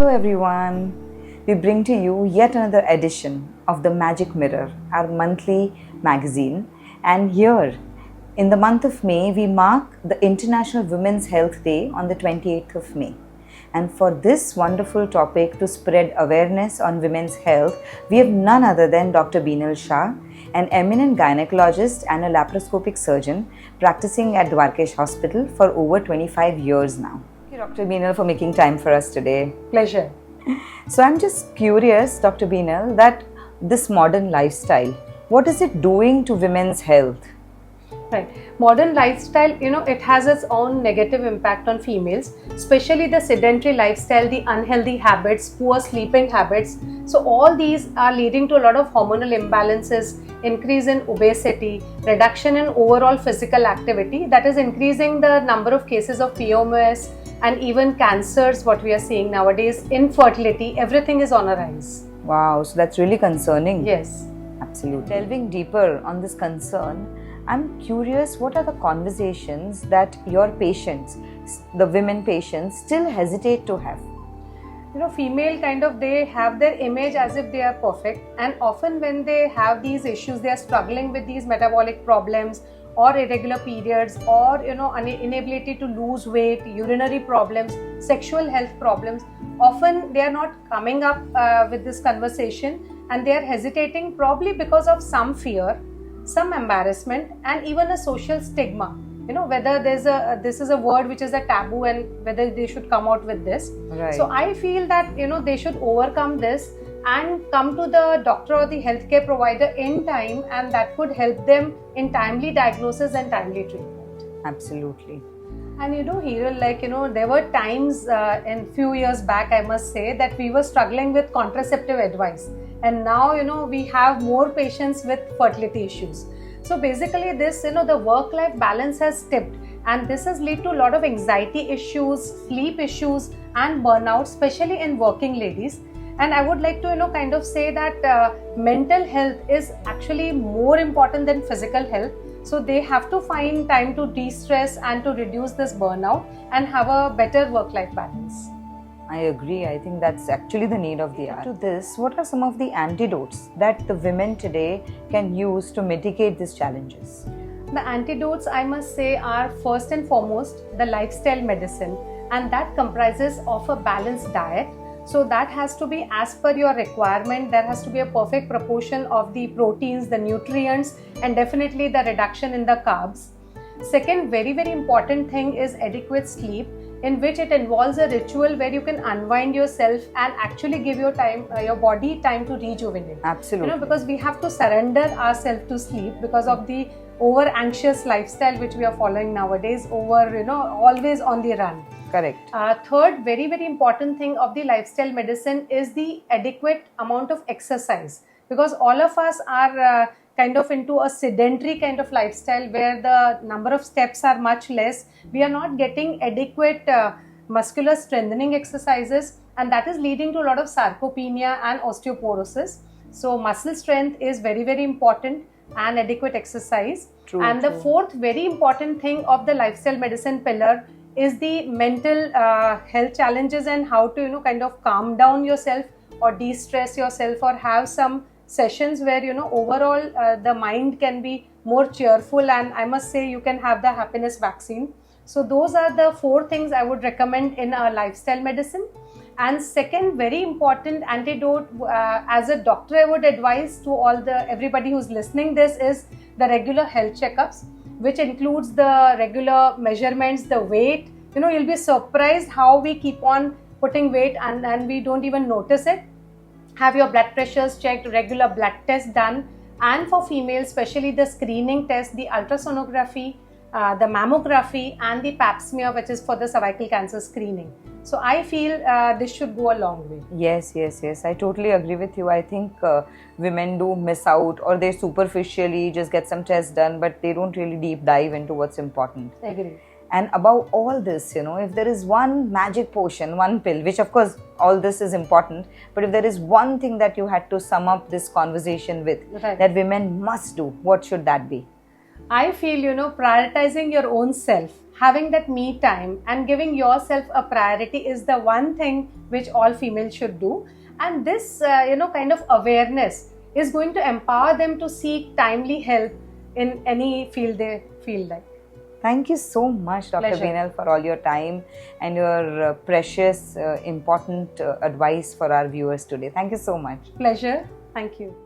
Hello everyone, we bring to you yet another edition of the Magic Mirror, our monthly magazine. And here, in the month of May, we mark the International Women's Health Day on the 28th of May. And for this wonderful topic to spread awareness on women's health, we have none other than Dr. Beenal Shah, an eminent gynecologist and a laparoscopic surgeon practicing at Dwarkesh Hospital for over 25 years now. Thank you, Dr. Beenal, for making time for us today. Pleasure. So I'm just curious, Dr. Beenal, that this modern lifestyle, what is it doing to women's health? Right. Modern lifestyle, it has its own negative impact on females, especially the sedentary lifestyle, the unhealthy habits, poor sleeping habits. So all these are leading to a lot of hormonal imbalances, increase in obesity, reduction in overall physical activity, that is increasing the number of cases of PMOS and even cancers, what we are seeing nowadays, infertility, everything is on a rise. Wow, so that's really concerning. Yes. Absolutely. Delving deeper on this concern, I'm curious, what are the conversations that your patients, the women patients, still hesitate to have? Female they have their image as if they are perfect, and often when they have these issues, they are struggling with these metabolic problems or irregular periods or inability to lose weight, urinary problems, sexual health problems. Often they are not coming up with this conversation, and they are hesitating probably because of some fear, some embarrassment, and even a social stigma. Whether this is a word which is a taboo and whether they should come out with this. Right. So I feel that they should overcome this and come to the doctor or the healthcare provider in time, and that could help them in timely diagnosis and timely treatment. Absolutely. And Hiral, there were times in few years back, I must say, that we were struggling with contraceptive advice, and now we have more patients with fertility issues. So basically this, the work-life balance has tipped, and this has led to a lot of anxiety issues, sleep issues and burnout, especially in working ladies. And I would like to say that mental health is actually more important than physical health. So they have to find time to de-stress and to reduce this burnout and have a better work-life balance. I agree. I think that's actually the need of the hour. To this, what are some of the antidotes that the women today can use to mitigate these challenges? The antidotes, I must say, are first and foremost the lifestyle medicine, and that comprises of a balanced diet. So that has to be as per your requirement. There has to be a perfect proportion of the proteins, the nutrients, and definitely the reduction in the carbs. Second, very, very important thing is adequate sleep, in which it involves a ritual where you can unwind yourself and actually give your body time to rejuvenate. Absolutely. Because we have to surrender ourselves to sleep because of the over anxious lifestyle which we are following nowadays, always on the run. Correct. Third, very, very important thing of the lifestyle medicine is the adequate amount of exercise, because all of us are into a sedentary kind of lifestyle where the number of steps are much less. We are not getting adequate muscular strengthening exercises, and that is leading to a lot of sarcopenia and osteoporosis. So muscle strength is very, very important, and adequate exercise. True, and the fourth very important thing of the lifestyle medicine pillar is the mental health challenges, and how to calm down yourself or de-stress yourself, or have some sessions where overall the mind can be more cheerful, and I must say you can have the happiness vaccine. So those are the four things I would recommend in a lifestyle medicine. And second very important antidote, as a doctor I would advise to everybody who's listening this, is the regular health checkups, which includes the regular measurements, the weight. You'll be surprised how we keep on putting weight and we don't even notice it. Have your blood pressures checked, regular blood tests done, and for females especially the screening test, the ultrasonography, the mammography and the pap smear, which is for the cervical cancer screening. So I feel this should go a long way. Yes. I totally agree with you. I think women do miss out, or they superficially just get some tests done, but they don't really deep dive into what's important. I agree. And above all this, if there is one magic potion, one pill, which of course all this is important, but if there is one thing that you had to sum up this conversation with, right, that women must do, what should that be? I feel, prioritizing your own self, having that me time and giving yourself a priority is the one thing which all females should do. And this, kind of awareness is going to empower them to seek timely help in any field they feel like. Thank you so much, Dr. Pleasure. Beenal, for all your time and your precious, important advice for our viewers today. Thank you so much. Pleasure. Thank you.